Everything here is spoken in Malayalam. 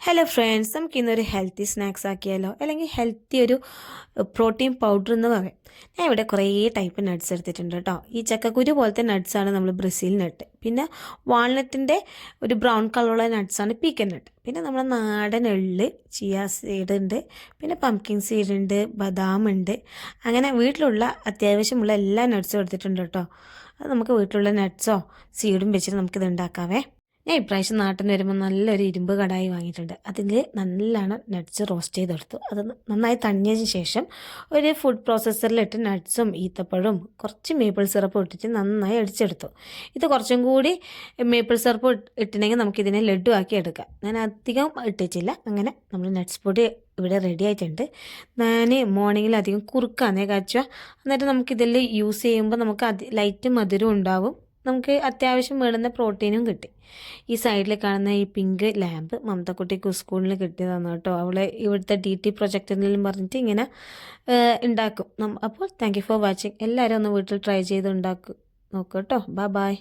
ഹലോ ഫ്രണ്ട്സ്, നമുക്ക് ഇന്നൊരു ഹെൽത്തി സ്നാക്സ് ആക്കിയാലോ, അല്ലെങ്കിൽ ഹെൽത്തി ഒരു പ്രോട്ടീൻ പൗഡർ എന്ന് പറയും. ഞാൻ ഇവിടെ കുറേ ടൈപ്പ് നട്ട്സ് എടുത്തിട്ടുണ്ട് കേട്ടോ. ഈ ചക്കക്കുരു പോലത്തെ നട്ട്സാണ് നമ്മൾ ബ്രസീൽ നട്ട്, പിന്നെ വാൾനട്ടിൻ്റെ ഒരു ബ്രൗൺ കളറുള്ള നട്ട്സാണ് പീക്കൻ നട്ട്, പിന്നെ നമ്മുടെ നാടൻ എള്ള്, ചിയ സീഡ് ഉണ്ട്, പിന്നെ പംകിൻ സീഡ് ഉണ്ട്, ബദാം ഉണ്ട്. അങ്ങനെ വീട്ടിലുള്ള അത്യാവശ്യമുള്ള എല്ലാ നട്ട്സും എടുത്തിട്ടുണ്ട് കേട്ടോ. അത് നമുക്ക് വീട്ടിലുള്ള നട്ട്സോ സീഡും വെച്ചിട്ട് നമുക്കിത് ഉണ്ടാക്കാവേ. ഞാൻ ഇപ്രാവശ്യം നാട്ടിൽ നിന്ന് വരുമ്പോൾ നല്ലൊരു ഇരുമ്പ് കടായി വാങ്ങിയിട്ടുണ്ട്. അതിൽ നല്ലോണം നട്ട്സ് റോസ്റ്റ് ചെയ്തെടുത്തു. അത് നന്നായി തണിഞ്ഞതിന് ശേഷം ഒരു ഫുഡ് പ്രോസസ്സറിലിട്ട് നട്ട്സും ഈത്തപ്പഴവും കുറച്ച് മേപ്പിൾ സിറപ്പ് ഇട്ടിട്ട് നന്നായി അടിച്ചെടുത്തു. ഇത് കുറച്ചും കൂടി മേപ്പിൾ സിറപ്പ് ഇട്ടിട്ടുണ്ടെങ്കിൽ നമുക്കിതിനെ ലഡു ആക്കി എടുക്കാം. ഞാൻ അധികം ഇട്ടിട്ടില്ല. അങ്ങനെ നമ്മൾ നട്ട്സ് പൊടി ഇവിടെ റെഡി ആയിട്ടുണ്ട്. ഞാൻ മോർണിംഗിൽ അധികം കുറുക്കാന്നേ കാച്ചുക. എന്നിട്ട് നമുക്കിതിൽ യൂസ് ചെയ്യുമ്പോൾ നമുക്ക് ലൈറ്റ് മധുരം ഉണ്ടാവും, നമുക്ക് അത്യാവശ്യം വേണ്ടുന്ന പ്രോട്ടീനും കിട്ടി. ഈ സൈഡിൽ കാണുന്ന ഈ പിങ്ക് ലാമ്പ് മമതക്കുട്ടിക്ക് സ്കൂളിൽ കിട്ടിയതാണ് കേട്ടോ. അവളെ ഇവിടുത്തെ DT പ്രൊജക്റ്റിനെല്ലാം പറഞ്ഞിട്ട് ഇങ്ങനെ ഉണ്ടാക്കും. അപ്പോൾ താങ്ക് യു ഫോർ വാച്ചിങ്. എല്ലാവരും ഒന്ന് വീട്ടിൽ ട്രൈ ചെയ്ത് ഉണ്ടാക്കും നോക്കൂ കേട്ടോ. ബൈ.